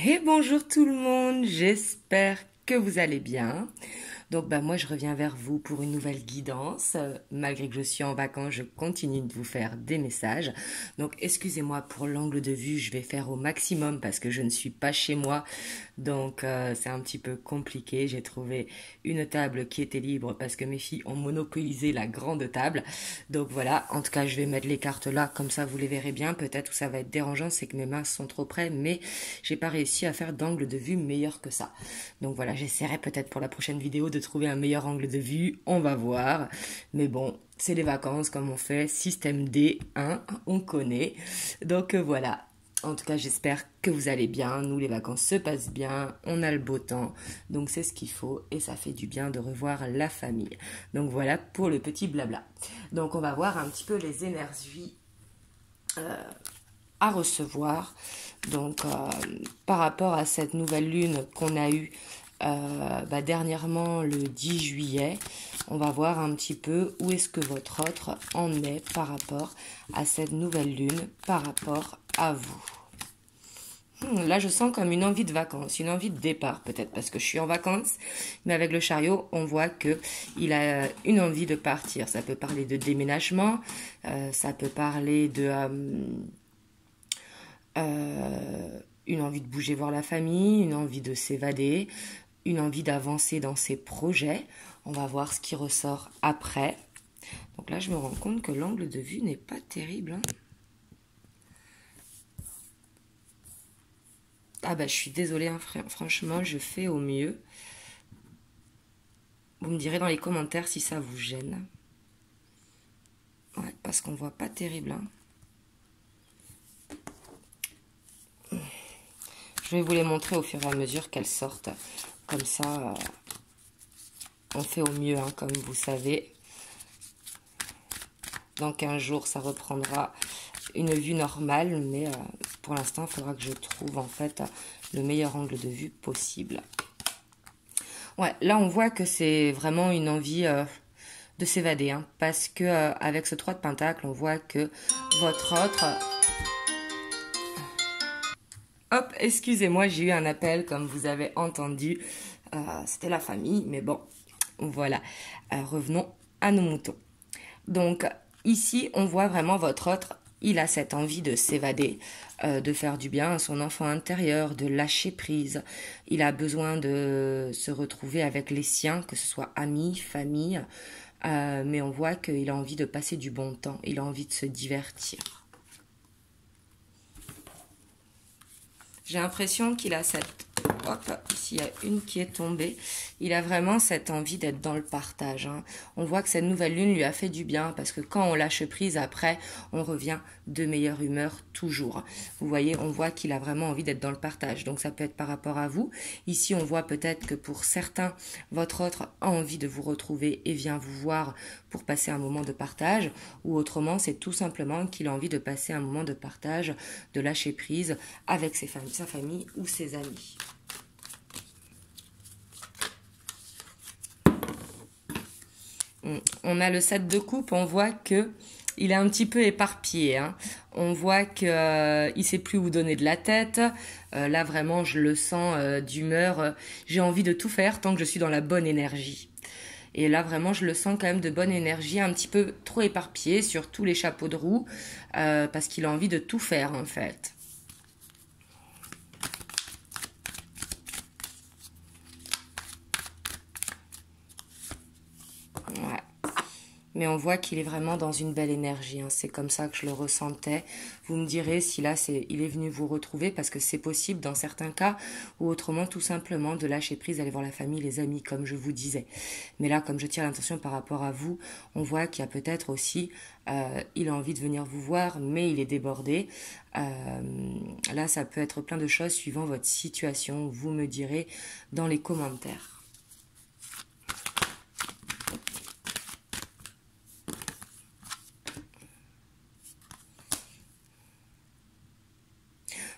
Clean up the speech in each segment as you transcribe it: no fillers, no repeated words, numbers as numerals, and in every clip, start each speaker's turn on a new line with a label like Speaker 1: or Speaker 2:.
Speaker 1: Et bonjour tout le monde, j'espère que vous allez bien. Donc moi je reviens vers vous pour une nouvelle guidance. Malgré que je suis en vacances, je continue de vous faire des messages. Donc excusez-moi pour l'angle de vue, je vais faire au maximum parce que je ne suis pas chez moi. Donc c'est un petit peu compliqué. J'ai trouvé une table qui était libre parce que mes filles ont monopolisé la grande table. Donc voilà, en tout cas je vais mettre les cartes là, comme ça vous les verrez bien. Peut-être où ça va être dérangeant, c'est que mes mains sont trop près, mais j'ai pas réussi à faire d'angle de vue meilleur que ça. Donc voilà, j'essaierai peut-être pour la prochaine vidéo de trouver un meilleur angle de vue, on va voir. Mais bon, c'est les vacances comme on fait, système D, hein, on connaît. Donc voilà. En tout cas, j'espère que vous allez bien. Nous, les vacances se passent bien. On a le beau temps. Donc, c'est ce qu'il faut. Et ça fait du bien de revoir la famille. Donc, voilà pour le petit blabla. Donc, on va voir un petit peu les énergies à recevoir. Donc, par rapport à cette nouvelle lune qu'on a eue dernièrement le 10 juillet, on va voir un petit peu où est-ce que votre autre en est par rapport à cette nouvelle lune, par rapport à vous. Là, je sens comme une envie de vacances, une envie de départ peut-être parce que je suis en vacances, mais avec le chariot, on voit que il a une envie de partir. Ça peut parler de déménagement, ça peut parler de une envie de bouger voir la famille, une envie de s'évader, une envie d'avancer dans ses projets. On va voir ce qui ressort après. Donc là, je me rends compte que l'angle de vue n'est pas terrible, hein. Ah je suis désolée, hein, franchement, je fais au mieux. Vous me direz dans les commentaires si ça vous gêne. Ouais, parce qu'on voit pas terrible, hein. Je vais vous les montrer au fur et à mesure qu'elles sortent. Comme ça, on fait au mieux, hein, comme vous savez. Dans 15 jours, ça reprendra une vue normale, mais pour l'instant, il faudra que je trouve en fait le meilleur angle de vue possible. Ouais, là, on voit que c'est vraiment une envie de s'évader, hein, parce que avec ce 3 de pentacle, on voit que votre autre... Hop, excusez-moi, j'ai eu un appel, comme vous avez entendu. C'était la famille, mais bon, voilà. Revenons à nos moutons. Donc, ici, on voit vraiment votre autre, il a cette envie de s'évader, de faire du bien à son enfant intérieur, de lâcher prise. Il a besoin de se retrouver avec les siens, que ce soit amis, famille, mais on voit qu'il a envie de passer du bon temps, il a envie de se divertir. J'ai l'impression qu'il a cette... Hop, ici il y a une qui est tombée. Il a vraiment cette envie d'être dans le partage, hein. On voit que cette nouvelle lune lui a fait du bien parce que quand on lâche prise, après, on revient de meilleure humeur toujours. Vous voyez, on voit qu'il a vraiment envie d'être dans le partage. Donc ça peut être par rapport à vous. Ici, on voit peut-être que pour certains, votre autre a envie de vous retrouver et vient vous voir pour passer un moment de partage. Ou autrement, c'est tout simplement qu'il a envie de passer un moment de partage, de lâcher prise avec sa famille ou ses amis. On a le 7 de coupe, on voit que il est un petit peu éparpillé, hein. On voit qu'il ne sait plus où donner de la tête. Là, vraiment, je le sens d'humeur. J'ai envie de tout faire tant que je suis dans la bonne énergie. Et là, vraiment, je le sens quand même de bonne énergie, un petit peu trop éparpillé sur tous les chapeaux de roue, parce qu'il a envie de tout faire, en fait. Ouais. Mais on voit qu'il est vraiment dans une belle énergie, hein. C'est comme ça que je le ressentais. Vous me direz si là, il est venu vous retrouver parce que c'est possible dans certains cas ou autrement tout simplement de lâcher prise, aller voir la famille, les amis, comme je vous disais. Mais là, comme je tire l'attention par rapport à vous, on voit qu'il y a peut-être aussi, il a envie de venir vous voir, mais il est débordé. Là, ça peut être plein de choses suivant votre situation. Vous me direz dans les commentaires.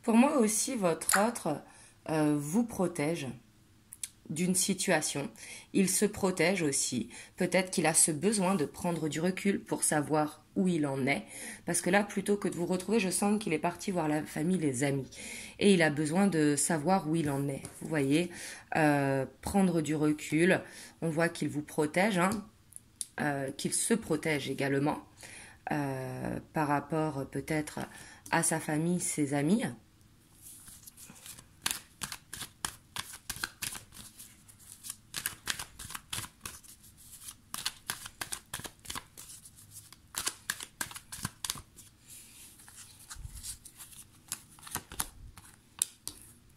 Speaker 1: Pour moi aussi, votre autre vous protège. d'une situation. Il se protège aussi. Peut-être qu'il a ce besoin de prendre du recul pour savoir où il en est. Parce que là, plutôt que de vous retrouver, je sens qu'il est parti voir la famille, les amis. Et il a besoin de savoir où il en est. Vous voyez, prendre du recul. On voit qu'il vous protège, hein, qu'il se protège également par rapport peut-être à sa famille, ses amis.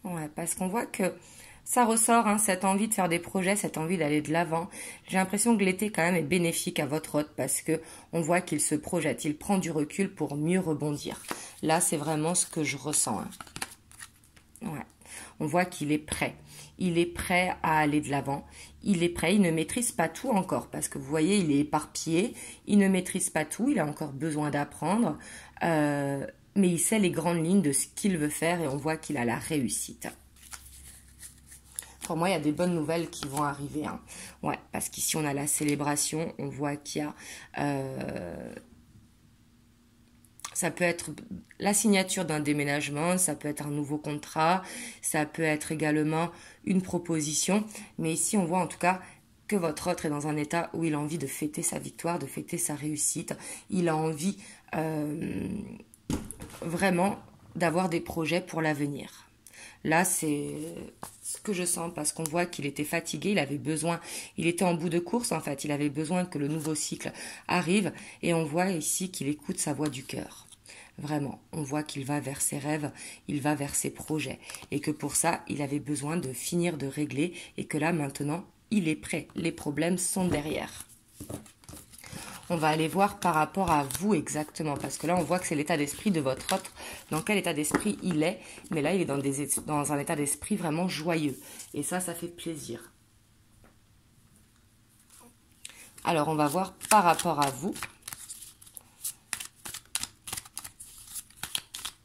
Speaker 1: Ouais, parce qu'on voit que ça ressort, hein, cette envie de faire des projets, cette envie d'aller de l'avant. J'ai l'impression que l'été quand même est bénéfique à votre hôte parce que on voit qu'il se projette, il prend du recul pour mieux rebondir. Là, c'est vraiment ce que je ressens. Hein. Ouais. On voit qu'il est prêt. Il est prêt à aller de l'avant. Il est prêt, il ne maîtrise pas tout encore parce que vous voyez, il est éparpillé. Il ne maîtrise pas tout, il a encore besoin d'apprendre. Mais il sait les grandes lignes de ce qu'il veut faire et on voit qu'il a la réussite. Pour moi, il y a des bonnes nouvelles qui vont arriver. Hein. Ouais, parce qu'ici, on a la célébration. On voit qu'il y a... ça peut être la signature d'un déménagement, ça peut être un nouveau contrat, ça peut être également une proposition. Mais ici, on voit en tout cas que votre autre est dans un état où il a envie de fêter sa victoire, de fêter sa réussite. Il a envie... vraiment d'avoir des projets pour l'avenir. Là, c'est ce que je sens parce qu'on voit qu'il était fatigué, il avait besoin, il était en bout de course en fait, il avait besoin que le nouveau cycle arrive et on voit ici qu'il écoute sa voix du cœur. Vraiment, on voit qu'il va vers ses rêves, il va vers ses projets et que pour ça, il avait besoin de finir de régler et que là maintenant, il est prêt, les problèmes sont derrière. On va aller voir par rapport à vous exactement, parce que là, on voit que c'est l'état d'esprit de votre autre, dans quel état d'esprit il est, mais là, il est dans un état d'esprit vraiment joyeux, et ça fait plaisir. Alors, on va voir par rapport à vous,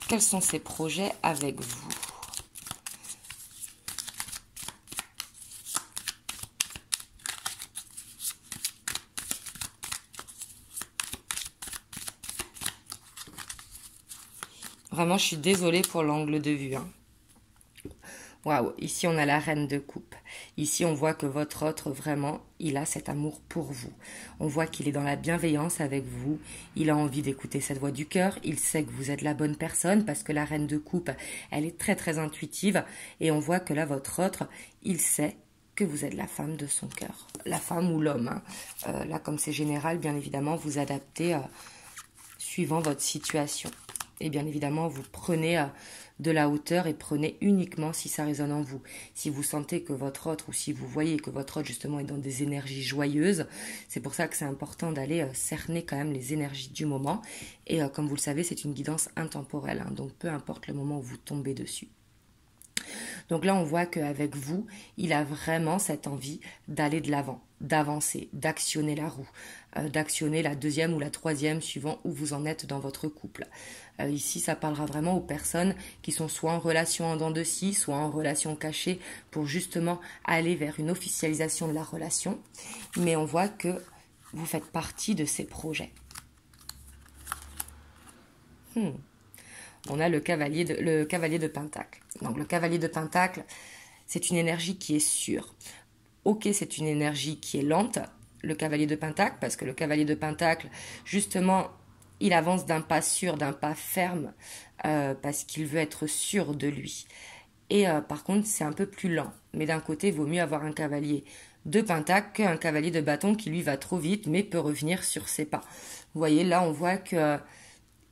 Speaker 1: quels sont ces projets avec vous. Vraiment, je suis désolée pour l'angle de vue. Hein. Waouh, ici on a la reine de coupe. Ici on voit que votre autre, vraiment, il a cet amour pour vous. On voit qu'il est dans la bienveillance avec vous. Il a envie d'écouter cette voix du cœur. Il sait que vous êtes la bonne personne parce que la reine de coupe, elle est très très intuitive. Et on voit que là, votre autre, il sait que vous êtes la femme de son cœur. La femme ou l'homme. Hein. Là, comme c'est général, bien évidemment, vous adaptez suivant votre situation. Et bien évidemment, vous prenez de la hauteur et prenez uniquement si ça résonne en vous. Si vous sentez que votre autre, ou si vous voyez que votre autre justement est dans des énergies joyeuses, c'est pour ça que c'est important d'aller cerner quand même les énergies du moment. Et comme vous le savez, c'est une guidance intemporelle, hein, donc peu importe le moment où vous tombez dessus. Donc là, on voit qu'avec vous, il a vraiment cette envie d'aller de l'avant, d'avancer, d'actionner la roue, d'actionner la deuxième ou la troisième, suivant où vous en êtes dans votre couple. Ici, ça parlera vraiment aux personnes qui sont soit en relation en dents de scie, soit en relation cachée, pour justement aller vers une officialisation de la relation. Mais on voit que vous faites partie de ces projets. On a le cavalier de Pentacle. Donc le cavalier de Pentacle, c'est une énergie qui est sûre. Ok, c'est une énergie qui est lente, le cavalier de Pentacle, parce que le cavalier de Pentacle, justement, il avance d'un pas sûr, d'un pas ferme, parce qu'il veut être sûr de lui. Et par contre, c'est un peu plus lent. Mais d'un côté, il vaut mieux avoir un cavalier de Pentacle qu'un cavalier de bâton qui, lui, va trop vite, mais peut revenir sur ses pas. Vous voyez, là, on voit que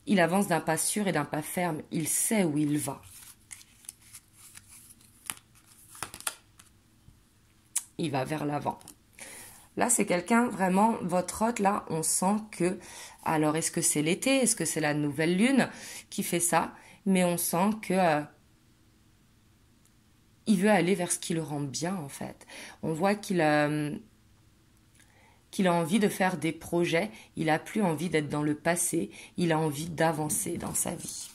Speaker 1: il avance d'un pas sûr et d'un pas ferme. Il sait où il va. Il va vers l'avant. Là, c'est quelqu'un, vraiment, votre hôte, là, on sent que... Alors, est-ce que c'est l'été? Est-ce que c'est la nouvelle lune qui fait ça? Mais on sent que... il veut aller vers ce qui le rend bien, en fait. On voit qu'il a envie de faire des projets, il n'a plus envie d'être dans le passé, il a envie d'avancer dans sa vie.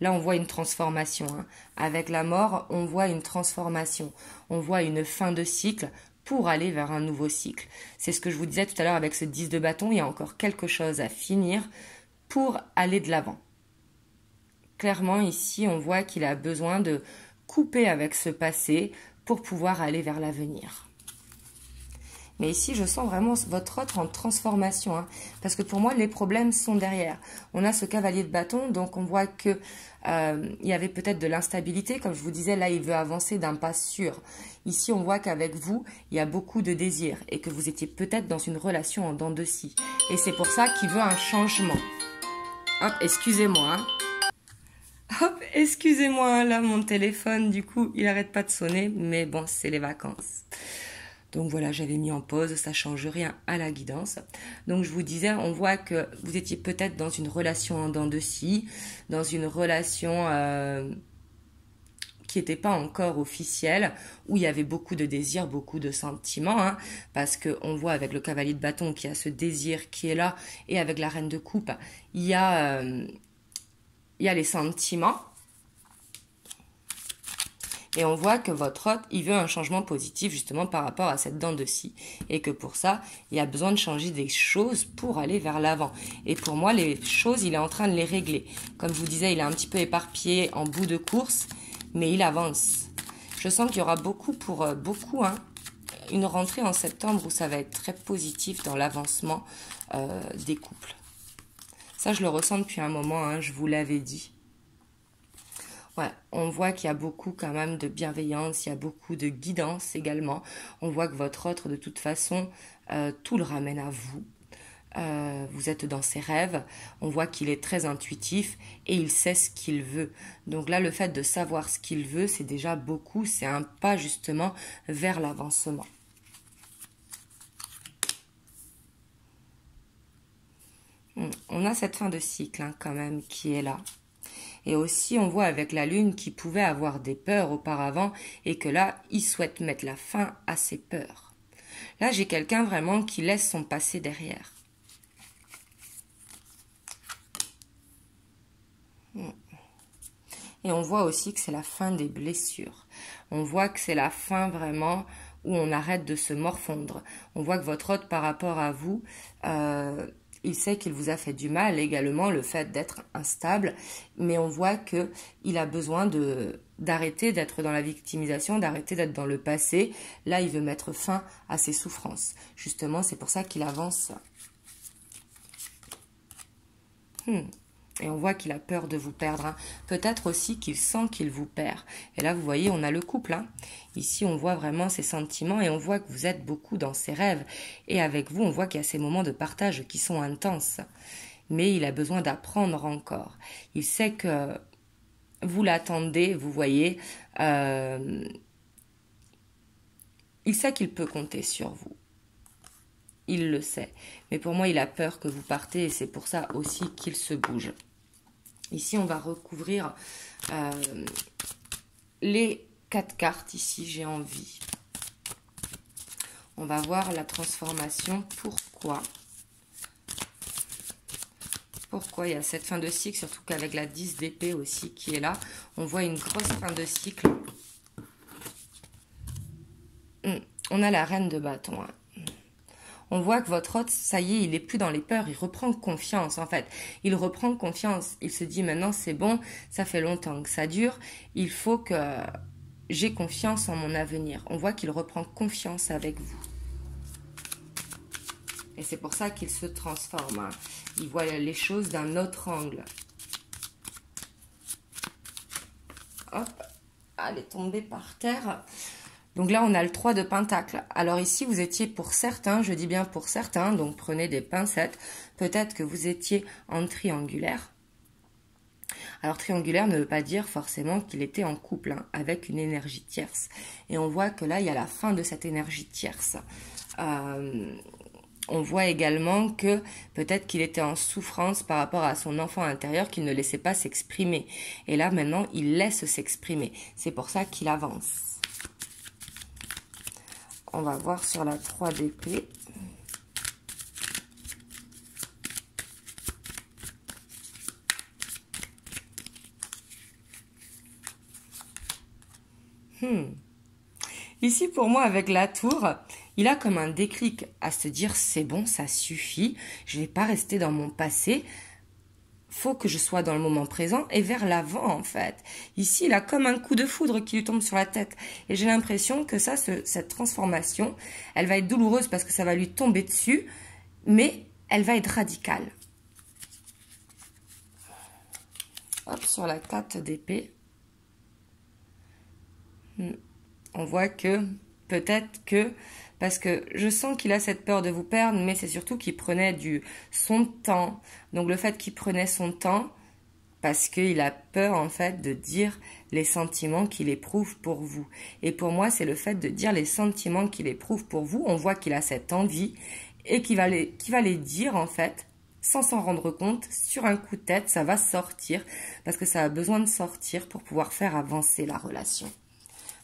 Speaker 1: Là, on voit une transformation. Hein. Avec la mort, on voit une transformation. On voit une fin de cycle pour aller vers un nouveau cycle. C'est ce que je vous disais tout à l'heure avec ce 10 de bâton. Il y a encore quelque chose à finir pour aller de l'avant. Clairement, ici, on voit qu'il a besoin de couper avec ce passé pour pouvoir aller vers l'avenir. Mais ici, je sens vraiment votre autre en transformation. Hein, parce que pour moi, les problèmes sont derrière. On a ce cavalier de bâton, donc on voit que il y avait peut-être de l'instabilité. Comme je vous disais, là, il veut avancer d'un pas sûr. Ici, on voit qu'avec vous, il y a beaucoup de désirs et que vous étiez peut-être dans une relation en dents de scie. Et c'est pour ça qu'il veut un changement. Hop, excusez-moi. Hein. Hop, excusez-moi, là, mon téléphone, du coup, il n'arrête pas de sonner. Mais bon, c'est les vacances. Donc voilà, j'avais mis en pause, ça change rien à la guidance. Donc je vous disais, on voit que vous étiez peut-être dans une relation en dents de scie, dans une relation qui n'était pas encore officielle, où il y avait beaucoup de désirs, beaucoup de sentiments, hein, parce qu'on voit avec le cavalier de bâton qu'il y a ce désir qui est là, et avec la reine de coupe, il y a les sentiments. Et on voit que votre hôte, il veut un changement positif justement par rapport à cette dent de scie. Et que pour ça, il y a besoin de changer des choses pour aller vers l'avant. Et pour moi, les choses, il est en train de les régler. Comme je vous disais, il est un petit peu éparpillé en bout de course, mais il avance. Je sens qu'il y aura beaucoup pour beaucoup, hein, une rentrée en septembre où ça va être très positif dans l'avancement des couples. Ça, je le ressens depuis un moment, hein, je vous l'avais dit. Ouais, on voit qu'il y a beaucoup quand même de bienveillance, il y a beaucoup de guidance également. On voit que votre autre, de toute façon, tout le ramène à vous. Vous êtes dans ses rêves. On voit qu'il est très intuitif et il sait ce qu'il veut. Donc là, le fait de savoir ce qu'il veut, c'est déjà beaucoup. C'est un pas justement vers l'avancement. On a cette fin de cycle hein, quand même qui est là. Et aussi, on voit avec la lune qu'il pouvait avoir des peurs auparavant et que là, il souhaite mettre la fin à ses peurs. Là, j'ai quelqu'un vraiment qui laisse son passé derrière. Et on voit aussi que c'est la fin des blessures. On voit que c'est la fin vraiment où on arrête de se morfondre. On voit que votre hôte par rapport à vous... il sait qu'il vous a fait du mal également, le fait d'être instable, mais on voit qu'il a besoin d'arrêter d'être dans la victimisation, d'arrêter d'être dans le passé. Là, il veut mettre fin à ses souffrances. Justement, c'est pour ça qu'il avance. Et on voit qu'il a peur de vous perdre. Hein. Peut-être aussi qu'il sent qu'il vous perd. Et là, vous voyez, on a le couple. Hein. Ici, on voit vraiment ses sentiments et on voit que vous êtes beaucoup dans ses rêves. Et avec vous, on voit qu'il y a ces moments de partage qui sont intenses. Mais il a besoin d'apprendre encore. Il sait que vous l'attendez, vous voyez. Il sait qu'il peut compter sur vous. Il le sait. Mais pour moi, il a peur que vous partez et c'est pour ça aussi qu'il se bouge. Ici, on va recouvrir les 4 cartes. Ici, j'ai envie. On va voir la transformation. Pourquoi il y a cette fin de cycle, surtout qu'avec la 10 d'épée aussi qui est là, on voit une grosse fin de cycle. On a la reine de bâton. Hein. On voit que votre hôte, ça y est, il n'est plus dans les peurs, il reprend confiance en fait. Il reprend confiance, il se dit maintenant c'est bon, ça fait longtemps que ça dure, il faut que j'ai confiance en mon avenir. On voit qu'il reprend confiance avec vous. Et c'est pour ça qu'il se transforme. Hein. Il voit les choses d'un autre angle. Hop, elle est tombée par terre. Donc là, on a le 3 de Pentacle. Alors ici, vous étiez pour certains, je dis bien pour certains, donc prenez des pincettes. Peut-être que vous étiez en triangulaire. Alors triangulaire ne veut pas dire forcément qu'il était en couple, hein, avec une énergie tierce. Et on voit que là, il y a la fin de cette énergie tierce. On voit également que peut-être qu'il était en souffrance par rapport à son enfant intérieur qu'il ne laissait pas s'exprimer. Et là, maintenant, il laisse s'exprimer. C'est pour ça qu'il avance. On va voir sur la 3 d'épée. Ici, pour moi, avec la tour, il a comme un déclic à se dire, c'est bon, ça suffit, je ne vais pas rester dans mon passé, faut que je sois dans le moment présent et vers l'avant, en fait. Ici, il a comme un coup de foudre qui lui tombe sur la tête. Et j'ai l'impression que cette transformation, elle va être douloureuse parce que ça va lui tomber dessus, mais elle va être radicale. Hop, sur la 4 d'épée. On voit que, peut-être que, parce que je sens qu'il a cette peur de vous perdre, mais c'est surtout qu'il prenait son temps. Donc le fait qu'il prenait son temps, parce qu'il a peur en fait de dire les sentiments qu'il éprouve pour vous. Et pour moi, c'est le fait de dire les sentiments qu'il éprouve pour vous. On voit qu'il a cette envie et qu'il va les dire en fait, sans s'en rendre compte, sur un coup de tête, ça va sortir, parce que ça a besoin de sortir pour pouvoir faire avancer la relation.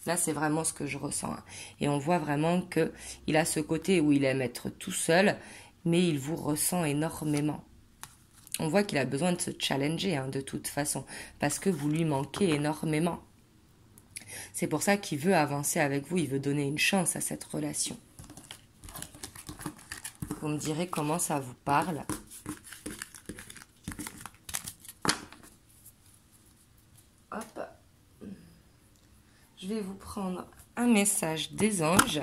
Speaker 1: Là, c'est vraiment ce que je ressens. Et on voit vraiment qu'il a ce côté où il aime être tout seul, mais il vous ressent énormément. On voit qu'il a besoin de se challenger, de toute façon, parce que vous lui manquez énormément. C'est pour ça qu'il veut avancer avec vous, il veut donner une chance à cette relation. Vous me direz comment ça vous parle. Hop. Je vais vous prendre un message des anges.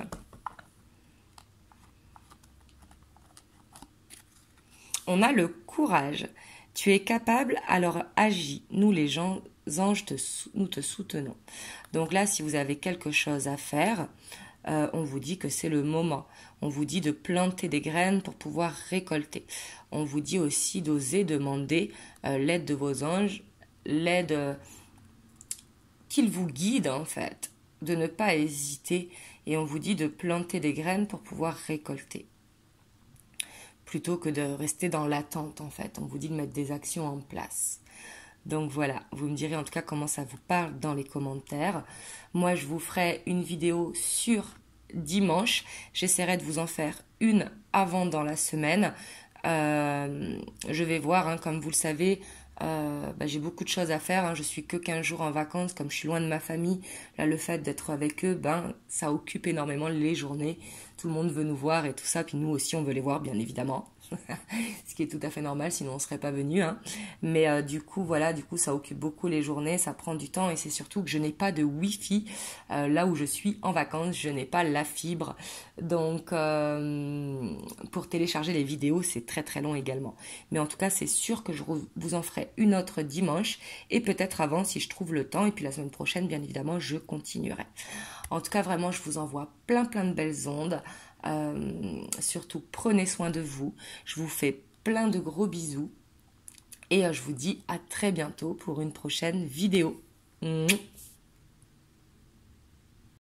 Speaker 1: On a le courage. Tu es capable, alors agis. Nous, les anges, nous te soutenons. Donc là, si vous avez quelque chose à faire, on vous dit que c'est le moment. On vous dit de planter des graines pour pouvoir récolter. On vous dit aussi d'oser demander l'aide de vos anges, l'aide qu'ils vous guident en fait, de ne pas hésiter. Et on vous dit de planter des graines pour pouvoir récolter. Plutôt que de rester dans l'attente en fait. On vous dit de mettre des actions en place. Donc voilà, vous me direz en tout cas comment ça vous parle dans les commentaires. Moi, je vous ferai une vidéo sur dimanche. J'essaierai de vous en faire une avant dans la semaine. Je vais voir, comme vous le savez, j'ai beaucoup de choses à faire. Je suis que 15 jours en vacances, comme je suis loin de ma famille. Là, le fait d'être avec eux, ça occupe énormément les journées. Tout le monde veut nous voir et tout ça. Puis nous aussi, on veut les voir, bien évidemment. Ce qui est tout à fait normal, sinon on ne serait pas venus. Mais du coup, ça occupe beaucoup les journées, ça prend du temps et c'est surtout que je n'ai pas de Wi-Fi là où je suis en vacances, je n'ai pas la fibre. Donc, pour télécharger les vidéos, c'est très très long également. Mais en tout cas, c'est sûr que je vous en ferai une autre dimanche et peut-être avant si je trouve le temps. Et puis la semaine prochaine, bien évidemment, je continuerai. En tout cas, vraiment, je vous envoie plein de belles ondes. Surtout prenez soin de vous, je vous fais plein de gros bisous et je vous dis à très bientôt pour une prochaine vidéo.